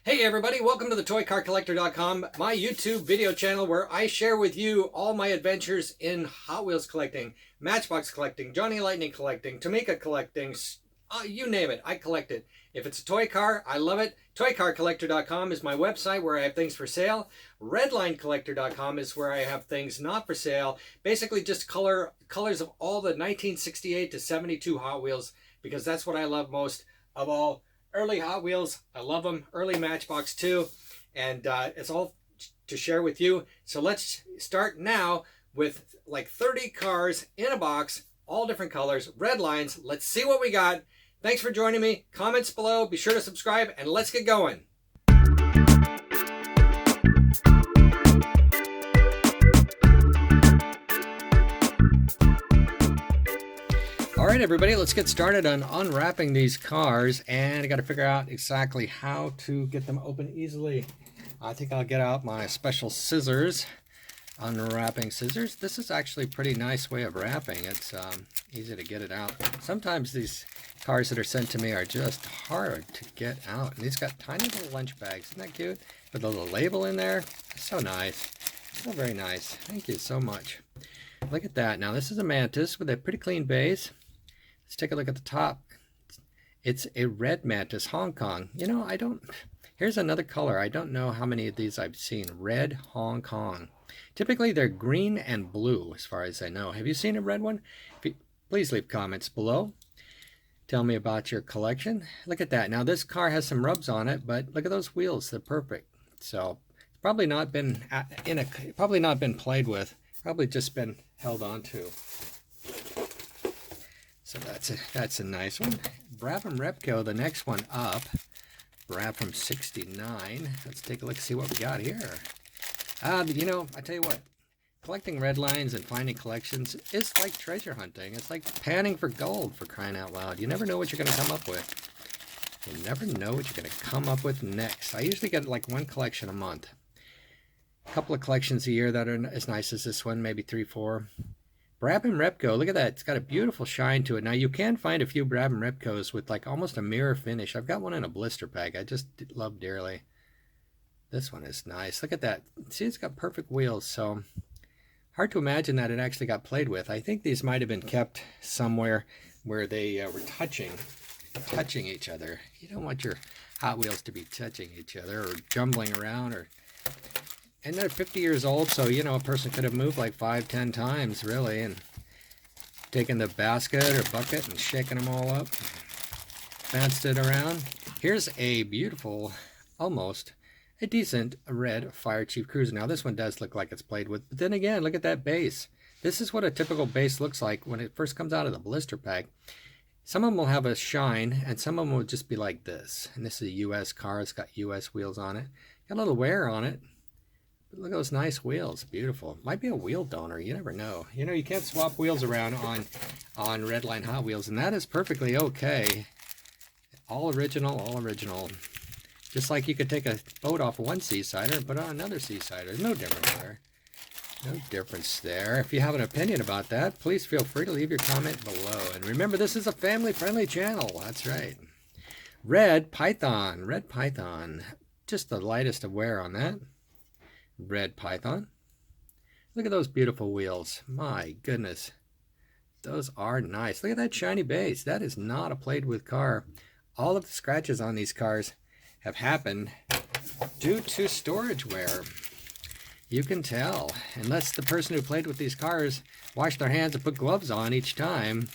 Hey everybody, welcome to the ToyCarCollector.com, my YouTube video channel where I share with you all my adventures in Hot Wheels collecting, Matchbox collecting, Johnny Lightning collecting, Tamika collecting, you name it, I collect it. If it's a toy car, I love it. ToyCarCollector.com is my website where I have things for sale. RedlineCollector.com is where I have things not for sale. Basically just colors of all the 1968 to 72 Hot Wheels, because that's what I love most of all. Early Hot Wheels, I love them. Early Matchbox too, and it's all to share with you. So let's start now with like 30 cars in a box, all different colors, Redlines. Let's see what we got. Thanks for joining me. Comments below, be sure to subscribe, and let's get going. All right, everybody, let's get started on unwrapping these cars, and I got to figure out exactly how to get them open easily. I think I'll get out my special scissors, unwrapping scissors. This is actually a pretty nice way of wrapping. It's easy to get it out. Sometimes these cars that are sent to me are just hard to get out. And these got tiny little lunch bags. Isn't that cute? With a little label in there. So nice. So very nice. Thank you so much. Look at that. Now, this is a Mantis with a pretty clean base. Let's take a look at the top. It's a red Mantis, Hong Kong. You know, here's another color. I don't know how many of these I've seen. Red Hong Kong. Typically, they're green and blue, as far as I know. Have you seen a red one? Please leave comments below. Tell me about your collection. Look at that. Now, this car has some rubs on it, but look at those wheels. They're perfect. So, it's probably not been played with. Probably just been held on to. So that's a nice one. Brabham Repco, the next one up. Brabham 69. Let's take a look, see what we got here. You know, I tell you what, collecting Redlines and finding collections is like treasure hunting. It's like panning for gold, for crying out loud. You never know what you're going to come up with. You never know what you're going to come up with next. I usually get like one collection a month. A couple of collections a year that are as nice as this one, maybe 3, 4. Brabham Repco, look at that. It's got a beautiful shine to it. Now, you can find a few Brabham Repcos with like almost a mirror finish. I've got one in a blister pack. I just love dearly. This one is nice. Look at that. See, it's got perfect wheels, so hard to imagine that it actually got played with. I think these might have been kept somewhere where they were touching each other. You don't want your Hot Wheels to be touching each other or jumbling around or... And they're 50 years old, so, you know, a person could have moved like 5, 10 times, really, and taken the basket or bucket and shaken them all up, bounced it around. Here's a beautiful, almost a decent red Fire Chief Cruiser. Now, this one does look like it's played with, but then again, look at that base. This is what a typical base looks like when it first comes out of the blister pack. Some of them will have a shine, and some of them will just be like this. And this is a U.S. car. It's got U.S. wheels on it. Got a little wear on it. Look at those nice wheels. Beautiful. Might be a wheel donor. You never know. You know, you can't swap wheels around on Redline Hot Wheels, and that is perfectly okay. All original, all original. Just like you could take a boat off one Seasider and put on another Seasider. There's no difference there. No difference there. If you have an opinion about that, please feel free to leave your comment below. And remember, this is a family-friendly channel. That's right. Red Python. Red Python. Just the lightest of wear on that. Red Python. Look at those beautiful wheels. My goodness. Those are nice. Look at that shiny base. That is not a played with car. All of the scratches on these cars have happened due to storage wear. You can tell. Unless the person who played with these cars washed their hands and put gloves on each time,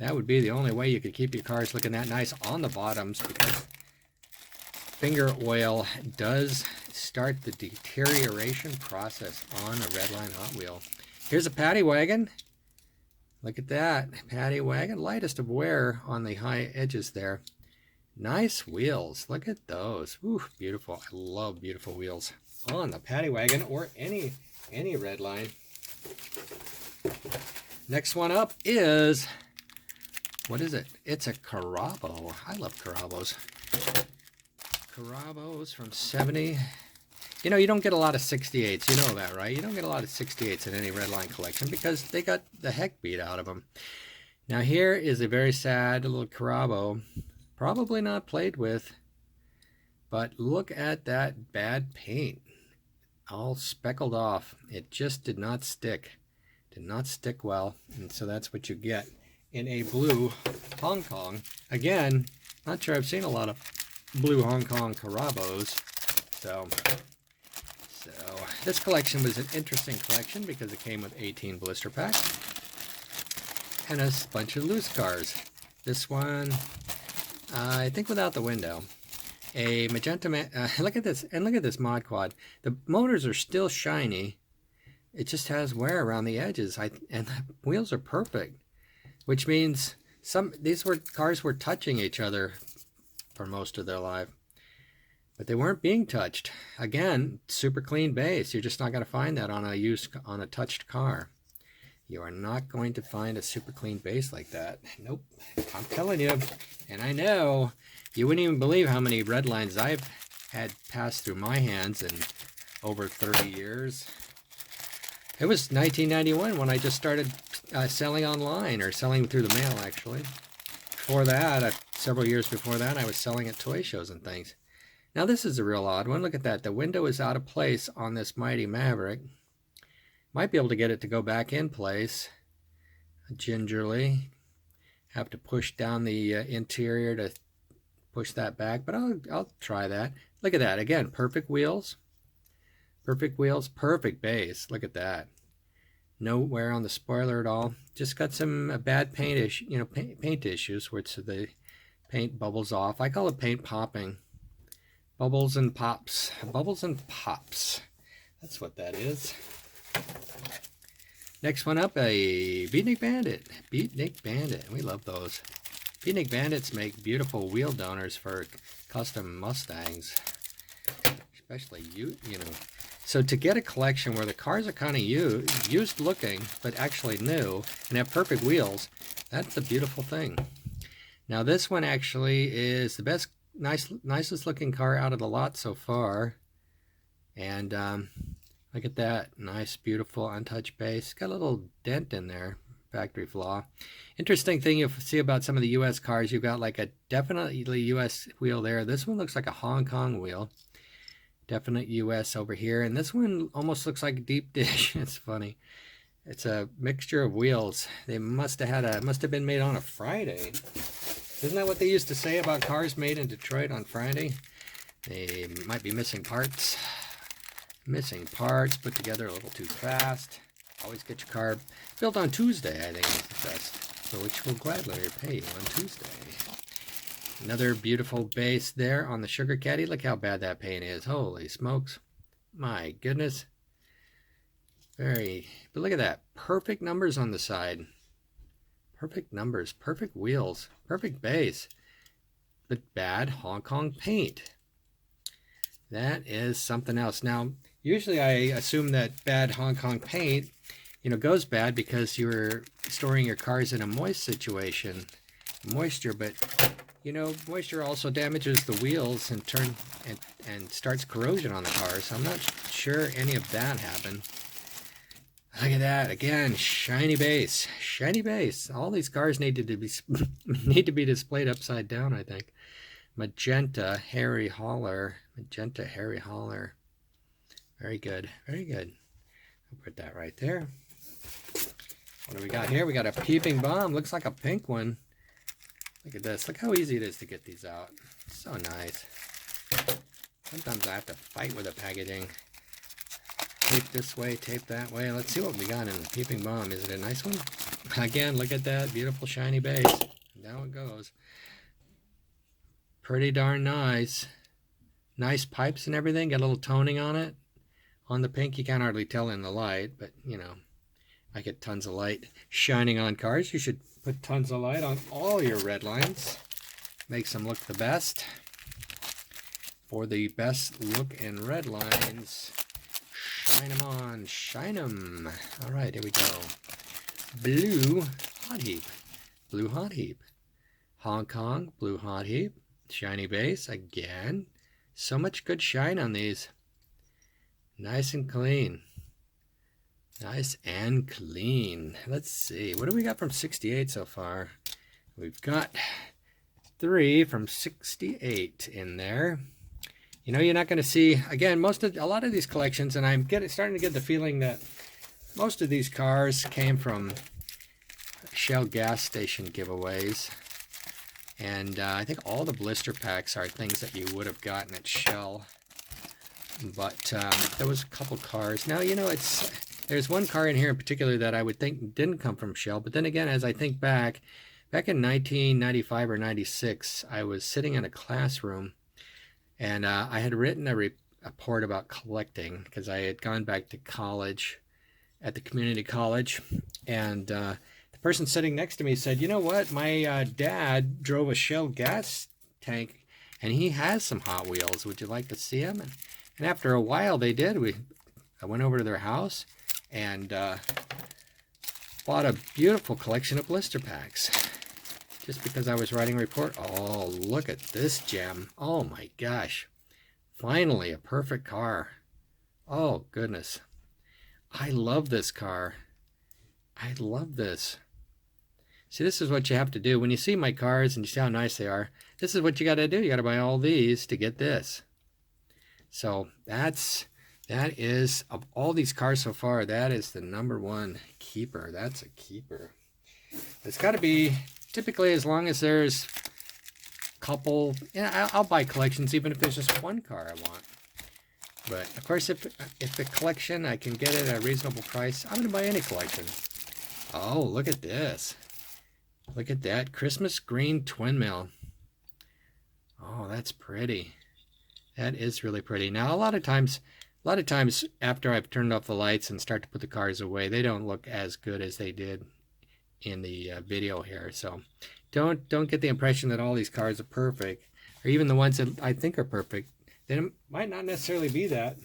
that would be the only way you could keep your cars looking that nice on the bottoms, because finger oil does start the deterioration process on a Redline Hot Wheel. Here's a paddy wagon. Look at that. Paddy wagon. Lightest of wear on the high edges there. Nice wheels. Look at those. Ooh, beautiful. I love beautiful wheels on the paddy wagon or any Redline. Next one up is, what is it? It's a Carabo. I love Carabos. Carabos from 70. You know, you don't get a lot of 68s. You know that, right? You don't get a lot of 68s in any Redline collection because they got the heck beat out of them. Now, here is a very sad little Carabo. Probably not played with. But look at that bad paint, all speckled off. It just did not stick. Did not stick well, and so that's what you get in a blue Hong Kong. Again, not sure I've seen a lot of blue Hong Kong Carabos. So this collection was an interesting collection because it came with 18 blister packs and a bunch of loose cars. This one, I think without the window. A magenta, look at this, and look at this Mod Quad. The motors are still shiny. It just has wear around the edges, and the wheels are perfect, which means these cars were touching each other for most of their life, but they weren't being touched. Again, super clean base. You're just not going to find that on a touched car. You are not going to find a super clean base like that. Nope. I'm telling you, and I know you wouldn't even believe how many Redlines I've had pass through my hands in over 30 years. It was 1991 when I just started selling online, or selling through the mail, actually. Before that, several years before that, I was selling at toy shows and things. Now this is a real odd one. Look at that. The window is out of place on this Mighty Maverick. Might be able to get it to go back in place gingerly. Have to push down the interior to push that back, but I'll try that. Look at that. Again, perfect wheels. Perfect wheels, perfect base. Look at that. No wear on the spoiler at all. Just got some bad paint issues where the paint bubbles off. I call it paint popping. Bubbles and pops. Bubbles and pops. That's what that is. Next one up, a Beatnik Bandit. Beatnik Bandit. We love those. Beatnik Bandits make beautiful wheel donors for custom Mustangs. Especially you know. So to get a collection where the cars are kind of used looking, but actually new, and have perfect wheels, that's a beautiful thing. Now this one actually is the nicest looking car out of the lot so far. And look at that. Nice, beautiful, untouched base. Got a little dent in there. Factory flaw. Interesting thing you see about some of the U.S. cars, you've got like a definitely U.S. wheel there. This one looks like a Hong Kong wheel. Definite US over here, and this one almost looks like a deep dish. It's funny. It's a mixture of wheels. They must have been made on a Friday. Isn't that what they used to say about cars made in Detroit on Friday? They might be missing parts. Missing parts, put together a little too fast. Always get your car built on Tuesday, I think is the best. For which we'll gladly repay you on Tuesday. Another beautiful base there on the Sugar Caddy. Look how bad that paint is. Holy smokes. My goodness. But look at that. Perfect numbers on the side. Perfect numbers. Perfect wheels. Perfect base. But bad Hong Kong paint. That is something else. Now, usually I assume that bad Hong Kong paint, goes bad because you're storing your cars in a moist situation. Moisture, but moisture also damages the wheels and starts corrosion on the car. So I'm not sure any of that happened. Look at that again, shiny base, shiny base. All these cars need to be displayed upside down, I think. Magenta Harry Hauler, magenta Harry Hauler. Very good, very good. I'll put that right there. What do we got here? We got a peeping bomb. Looks like a pink one. Look at this. Look how easy it is to get these out. So nice. Sometimes I have to fight with the packaging. Tape this way, tape that way. Let's see what we got in the peeping bomb. Is it a nice one? Again, look at that beautiful shiny base. Down it goes. Pretty darn nice. Nice pipes and everything. Got a little toning on it. On the pink, you can't hardly tell in the light, but I get tons of light shining on cars. You should put tons of light on all your Redlines. Makes them look the best. For the best look in Redlines, shine them on, shine them. All right, here we go. Blue Hot Heap. Blue Hot Heap. Hong Kong Blue Hot Heap. Shiny base again. So much good shine on these. Nice and clean. Nice and clean. Let's see. What do we got from 68 so far? We've got 3 from 68 in there. You know, you're not going to see, again, a lot of these collections, and I'm starting to get the feeling that most of these cars came from Shell gas station giveaways. And I think all the blister packs are things that you would have gotten at Shell. But there was a couple cars. Now, you know, there's one car in here in particular that I would think didn't come from Shell. But then again, as I think back in 1995 or 96, I was sitting in a classroom, and I had written a report about collecting because I had gone back to college at the community college. And the person sitting next to me said, you know what, my dad drove a Shell gas tank, and he has some Hot Wheels. Would you like to see them? And after a while, they did. I went over to their house and bought a beautiful collection of blister packs just because I was writing a report. Oh, look at this gem. Oh my gosh. Finally, a perfect car. Oh, goodness. I love this car. I love this. See, this is what you have to do. When you see my cars and you see how nice they are, this is what you got to do. You got to buy all these to get this. So that is, of all these cars so far, that is the #1 keeper. That's a keeper. It's got to be typically as long as there's a couple. Yeah, I'll buy collections even if there's just one car I want. But of course, if the collection I can get it at a reasonable price, I'm going to buy any collection. Oh, look at this. Look at that Christmas green twin mill. Oh, that's pretty. That is really pretty. Now, a lot of times after I've turned off the lights and start to put the cars away, they don't look as good as they did in the video here. So don't get the impression that all these cars are perfect, or even the ones that I think are perfect. They might not necessarily be that,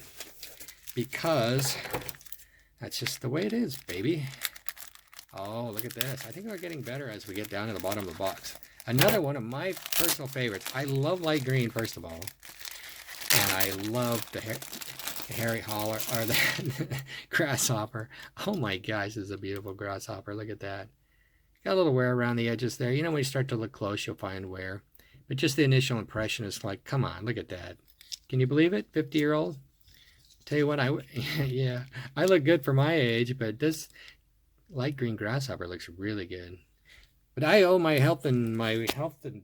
because that's just the way it is, baby. Oh, look at this. I think they're getting better as we get down to the bottom of the box. Another one of my personal favorites. I love light green, first of all. And I love the hairy holler, or the grasshopper. Oh my gosh, this is a beautiful grasshopper. Look at that. Got a little wear around the edges there. You know, when you start to look close, you'll find wear. But just the initial impression is like, come on, look at that. Can you believe it? 50-year-old? Tell you what, yeah, I look good for my age, but this light green grasshopper looks really good. But I owe my health and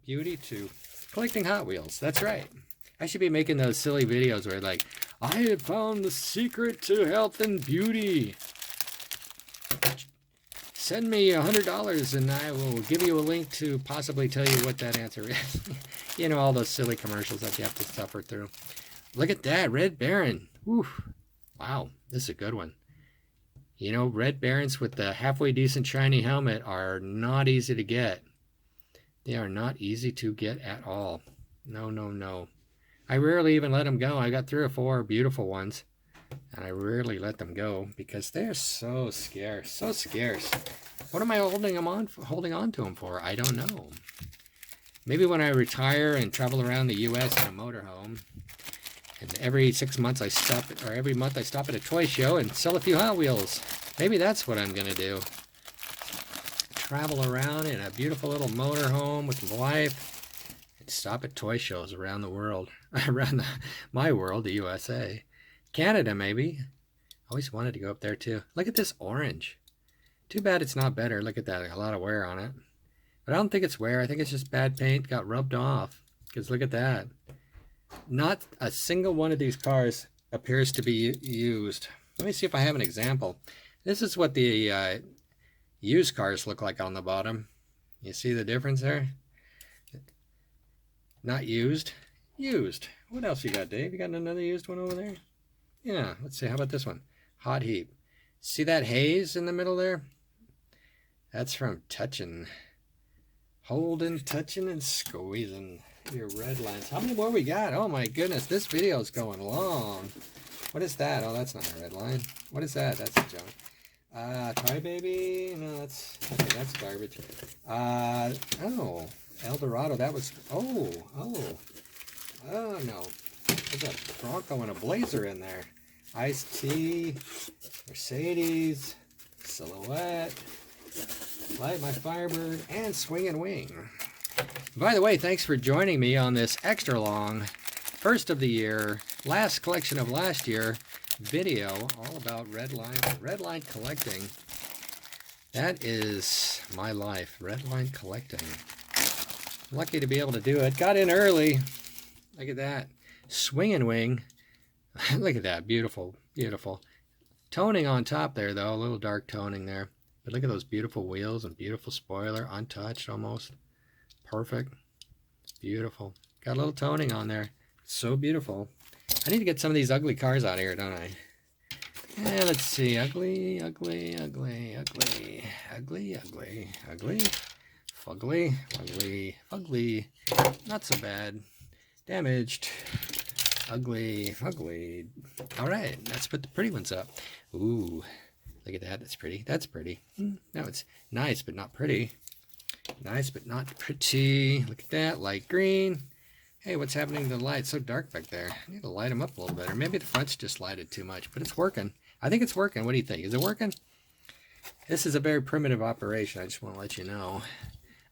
beauty to collecting Hot Wheels. That's right. I should be making those silly videos where, like, I have found the secret to health and beauty. Send me $100 and I will give you a link to possibly tell you what that answer is. You know, all those silly commercials that you have to suffer through. Look at that, Red Baron. Whew. Wow, this is a good one. You know, Red Barons with the halfway decent shiny helmet are not easy to get. They are not easy to get at all. No, no, no. I rarely even let them go. I got 3 or 4 beautiful ones, and I rarely let them go because they're so scarce, so scarce. What am I holding on to them for? I don't know. Maybe when I retire and travel around the U.S. in a motorhome, and every 6 months every month I stop at a toy show and sell a few Hot Wheels. Maybe that's what I'm gonna do. Travel around in a beautiful little motorhome with my wife. Stop at toy shows around the world, my world, the USA, Canada maybe. Always wanted to go up there too. Look at this orange. Too bad it's not better. Look at that, a lot of wear on it. But I don't think it's wear. I think it's just bad paint got rubbed off. Because look at that. Not a single one of these cars appears to be used. Let me see if I have an example. This is what the used cars look like on the bottom. You see the difference there? Not used. Used. What else you got, Dave? You got another used one over there? Yeah, let's see. How about this one? Hot Heap. See that haze in the middle there? That's from touching. Holding, touching, and squeezing your Redlines. How many more we got? Oh my goodness, this video is going long. What is that? Oh, that's not a Redline. What is that? That's a junk. Toy Baby? No, that's garbage. Oh. El Dorado, that was, oh no, there's a Bronco and a Blazer in there. Ice-T, Mercedes, Silhouette, Light My Firebird, and Swing and Wing. By the way, thanks for joining me on this extra long first of the year, last collection of last year video all about Redline collecting. That is my life, Redline collecting. Lucky to be able to do it. Got in early. Look at that. Swing and wing. Look at that. Beautiful, beautiful. Toning on top there, though. A little dark toning there. But look at those beautiful wheels and beautiful spoiler. Untouched almost. Perfect. Beautiful. Got a little toning on there. So beautiful. I need to get some of these ugly cars out of here, don't I? Yeah, let's see. Ugly, ugly, ugly, ugly, ugly, ugly, ugly, fugly, ugly, fugly. Not so bad. Damaged. Ugly, ugly. All right, let's put the pretty ones up. Ooh, look at that. That's pretty. That's pretty. No, it's nice, but not pretty. Nice, but not pretty. Look at that. Light green. Hey, what's happening to the light? It's so dark back there. I need to light them up a little better. Maybe the front's just lighted too much, but it's working. I think it's working. What do you think? Is it working? This is a very primitive operation. I just want to let you know.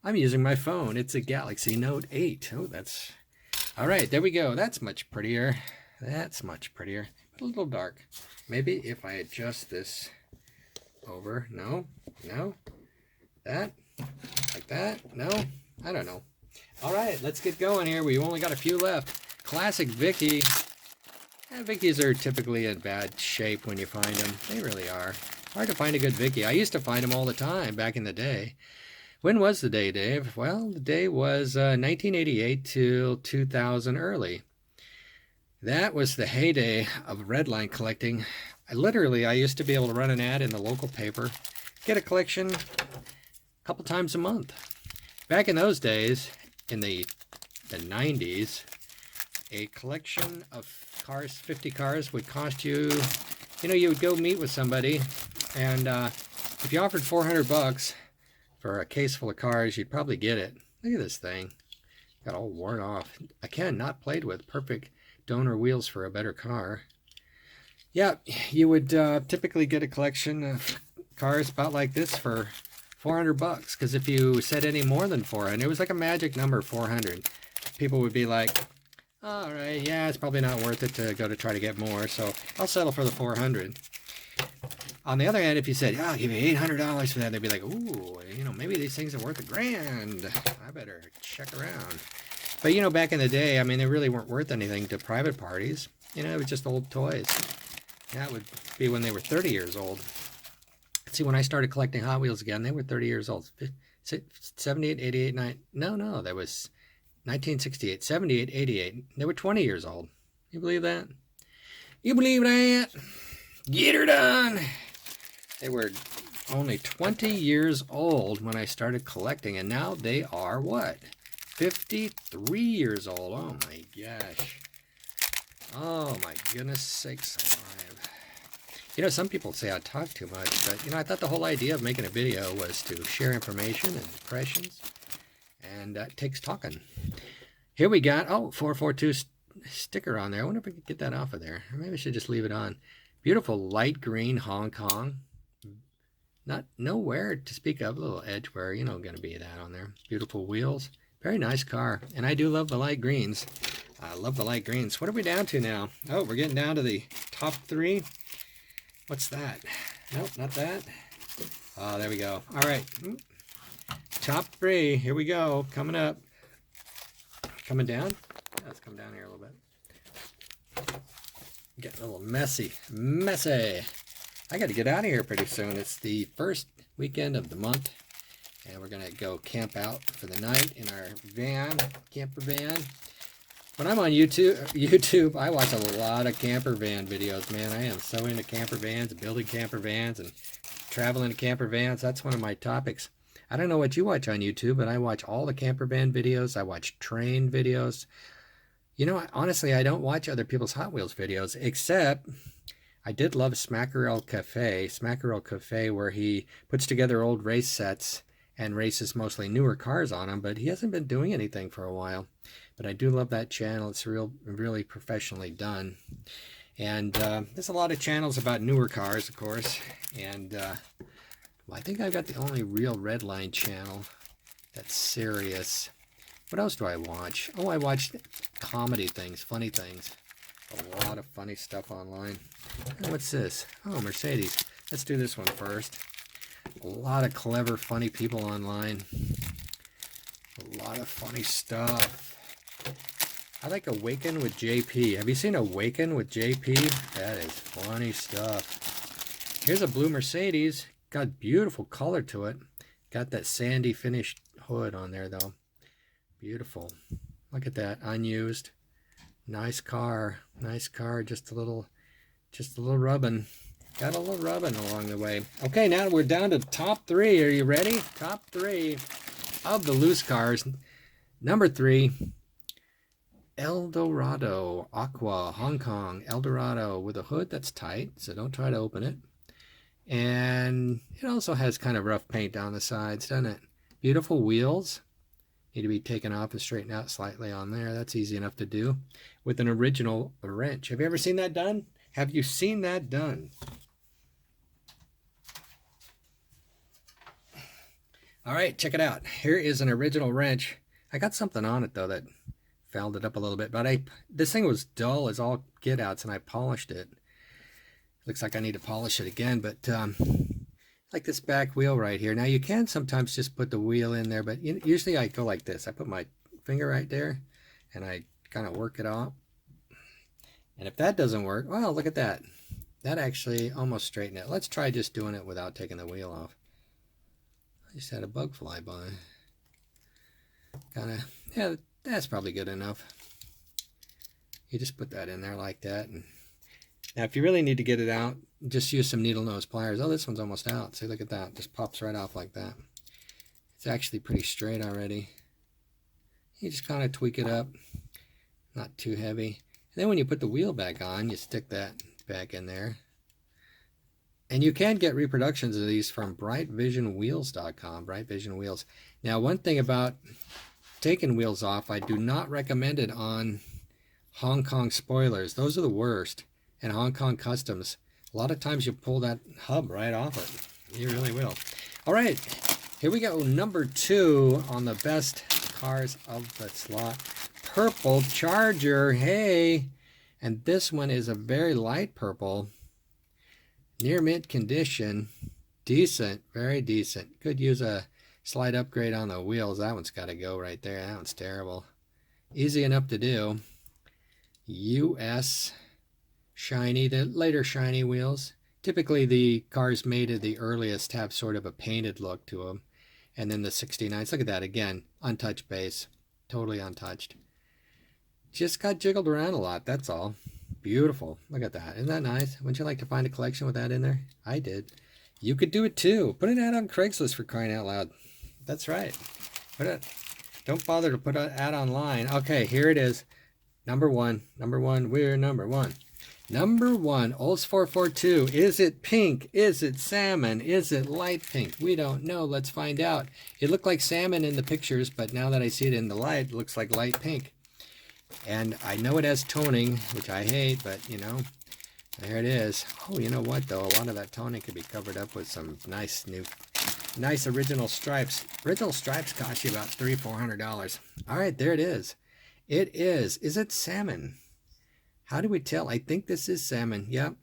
I'm using my phone. It's a Galaxy Note 8. Oh, that's... All right, there we go. That's much prettier. That's much prettier. But a little dark. Maybe if I adjust this over. No. No. That. Like that. No. I don't know. All right, let's get going here. We've only got a few left. Classic Vicky. Vickies are typically in bad shape when you find them. They really are. Hard to find a good Vicky. I used to find them all the time back in the day. When was the day, Dave? Well, the day was 1988 till 2000 early. That was the heyday of Redline collecting. I used to be able to run an ad in the local paper, get a collection a couple times a month. Back in those days, in the 90s, a collection of cars, 50 cars, would cost you, you would go meet with somebody, and if you offered $400 for a case full of cars, you'd probably get it. Look at this thing. Got all worn off. Again, not played with. Perfect donor wheels for a better car. Yeah, you would typically get a collection of cars about like this for $400, because if you said any more than 400, it was like a magic number, 400. People would be like, all right, yeah, it's probably not worth it to go to try to get more, so I'll settle for the 400. On the other hand, if you said, yeah, I'll give you $800 for that, they'd be like, ooh, maybe these things are worth $1,000. I better check around. But, back in the day, I mean, they really weren't worth anything to private parties. It was just old toys. That would be when they were 30 years old. See, when I started collecting Hot Wheels again, they were 30 years old. 78, 88, 9. No, that was 1968, 78, 88. They were 20 years old. You believe that? You believe that? Get her done! They were only 20 years old when I started collecting, and now they are what? 53 years old. Oh my gosh. Oh my goodness sakes alive. Some people say I talk too much, but I thought the whole idea of making a video was to share information and impressions, and that takes talking. Here we got, 442 sticker on there. I wonder if I could get that off of there. Or maybe I should just leave it on. Beautiful light green Hong Kong. No wear to speak of. A little edge wear, going to be that on there. Beautiful wheels. Very nice car. And I do love the light greens. I love the light greens. What are we down to now? Oh, we're getting down to the top 3. What's that? Nope, not that. Oh, there we go. All right. Top 3. Here we go. Coming up. Coming down? Yeah, let's come down here a little bit. Getting a little messy. I got to get out of here pretty soon. It's the first weekend of the month, and we're going to go camp out for the night in our van, camper van. When I'm on YouTube, I watch a lot of camper van videos, man. I am so into camper vans, building camper vans, and traveling in camper vans. That's one of my topics. I don't know what you watch on YouTube, but I watch all the camper van videos. I watch train videos. Honestly, I don't watch other people's Hot Wheels videos, except I did love Smackerel Cafe, where he puts together old race sets and races mostly newer cars on them, but he hasn't been doing anything for a while. But I do love that channel. It's really professionally done. And there's a lot of channels about newer cars, of course. And I think I've got the only real Redline channel that's serious. What else do I watch? Oh, I watch comedy things, funny things. A lot of funny stuff online. And what's this? Oh, Mercedes. Let's do this one first. A lot of clever, funny people online. A lot of funny stuff. I like Awaken with JP. Have you seen Awaken with JP? That is funny stuff. Here's a blue Mercedes. Got beautiful color to it. Got that sandy finished hood on there though. Beautiful. Look at that, unused. Nice car. Nice car. Just a little rubbing. Got a little rubbing along the way. Okay, now we're down to top 3. Are you ready? Top 3 of the loose cars. Number 3. Eldorado Aqua, Hong Kong, Eldorado with a hood that's tight, so don't try to open it. And it also has kind of rough paint down the sides, doesn't it? Beautiful wheels. Need to be taken off and straightened out slightly on there. That's easy enough to do with an original wrench. Have you ever seen that done? Have you seen that done? All right, check it out. Here is an original wrench. I got something on it though that fouled it up a little bit, but this thing was dull as all get outs and I polished it. Looks like I need to polish it again, but like this back wheel right here. Now you can sometimes just put the wheel in there, but usually I go like this. I put my finger right there and I kind of work it off. And if that doesn't work, well, look at that. That actually almost straightened it. Let's try just doing it without taking the wheel off. I just had a bug fly by. Kind of, yeah, that's probably good enough. You just put that in there like that. And now if you really need to get it out, just use some needle nose pliers. Oh, this one's almost out. See, look at that. Just pops right off like that. It's actually pretty straight already. You just kind of tweak it up. Not too heavy. And then when you put the wheel back on, you stick that back in there. And you can get reproductions of these from brightvisionwheels.com. Bright Vision Wheels. Now, one thing about taking wheels off, I do not recommend it on Hong Kong spoilers. Those are the worst. And Hong Kong customs. A lot of times you pull that hub right off it. You really will. All right, here we go. Number 2 on the best cars of the slot. Purple Charger. Hey. And this one is a very light purple. Near mint condition. Decent. Very decent. Could use a slight upgrade on the wheels. That one's got to go right there. That one's terrible. Easy enough to do. US shiny, the later shiny wheels. Typically the cars made at the earliest have sort of a painted look to them. And then the 69s, look at that again. Untouched base. Totally untouched. Just got jiggled around a lot, that's all. Beautiful. Look at that. Isn't that nice? Wouldn't you like to find a collection with that in there? I did. You could do it too. Put an ad on Craigslist for crying out loud. That's right. Put it. Don't bother to put an ad online. Okay, here it is. Number 1. Number 1. We're number 1. Number 1. Olds 442. Is it pink? Is it salmon? Is it light pink? We don't know. Let's find out. It looked like salmon in the pictures, but now that I see it in the light, it looks like light pink. And I know it has toning, which I hate, but you know, there it is. Oh, you know what though? A lot of that toning could be covered up with some nice original stripes. Original stripes cost you about $300-400. All right, there it is. It is. Is it salmon? How do we tell? I think this is salmon. Yep.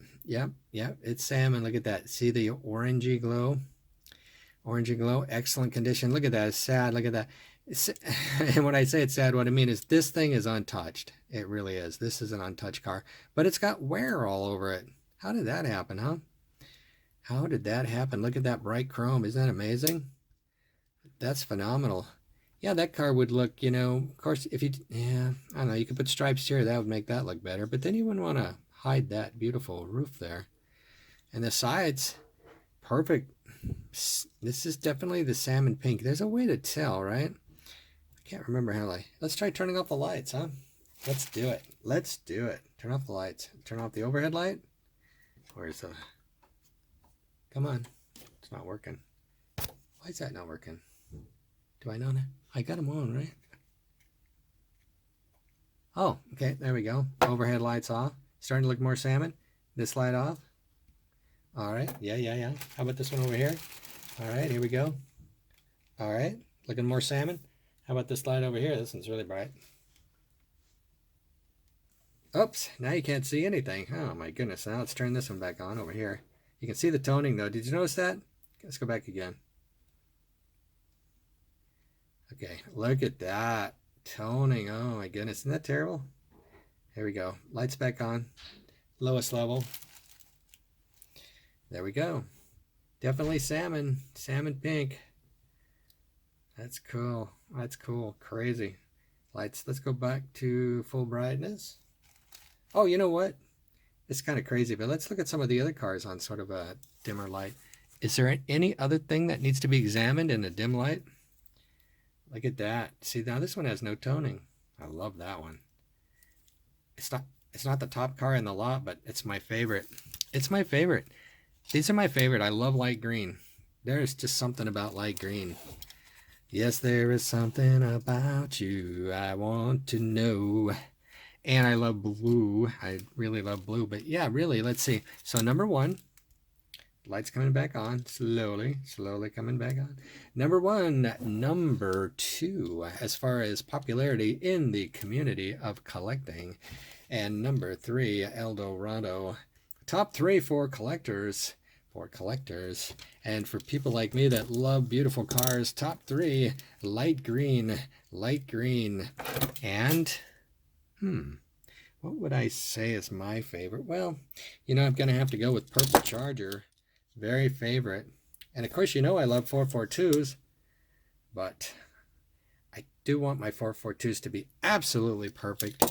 It's salmon. Look at that. See the orangey glow? Orangey glow. Excellent condition. Look at that. It's sad. Look at that. And when I say it's sad, what I mean is this thing is untouched. It really is. This is an untouched car. But it's got wear all over it. How did that happen, huh? How did that happen? Look at that bright chrome. Isn't that amazing? That's phenomenal. Yeah, that car would look, you know, of course, if you, yeah, I don't know, you could put stripes here. That would make that look better. But then you wouldn't want to hide that beautiful roof there. And the sides, perfect. This is definitely the salmon pink. There's a way to tell, right? I can't remember how let's try turning off the lights, huh? Let's do it. Let's do it. Turn off the lights. Turn off the overhead light. Where's the... Come on. It's not working. Why is that not working? Do I know that? I got them on, right? Oh, okay. There we go. Overhead lights off. Starting to look more salmon. This light off. All right. Yeah. How about this one over here? All right. Here we go. All right. Looking more salmon. How about this light over here? This one's really bright. Oops, now you can't see anything. Oh my goodness. Now let's turn this one back on over here. You can see the toning though. Did you notice that? Let's go back again. Okay, look at that toning. Oh my goodness, isn't that terrible? Here we go. Lights back on. Lowest level. There we go. Definitely salmon. Salmon pink. That's cool. That's cool. Crazy. Lights. Let's go back to full brightness. Oh, you know what? It's kind of crazy, but let's look at some of the other cars on sort of a dimmer light. Is there any other thing that needs to be examined in a dim light? Look at that. See, now this one has no toning. I love that one. It's not the top car in the lot, but it's my favorite. It's my favorite. These are my favorite. I love light green. There's just something about light green. Yes, there is something about you I want to know. And I love blue. I really love blue. But yeah, really, let's see. So number one, lights coming back on. Slowly coming back on. Number one. Number two, as far as popularity in the community of collecting. And number three, El Dorado. Top three for collectors. And for people like me that love beautiful cars, top three, light green. And what would I say is my favorite? Well, you know, I'm going to have to go with Purple Charger. Very favorite. And of course, you know I love 442s, but I do want my 442s to be absolutely perfect.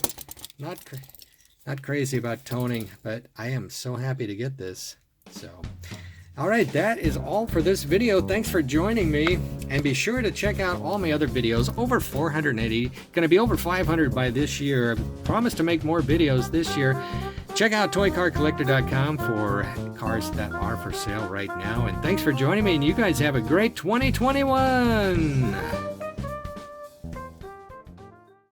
Not crazy about toning, but I am so happy to get this. So, all right, that is all for this video. Thanks for joining me, and be sure to check out all my other videos. Over 480, going to be over 500 by this year. Promise to make more videos this year. Check out ToyCarCollector.com for cars that are for sale right now. And thanks for joining me, and you guys have a great 2021.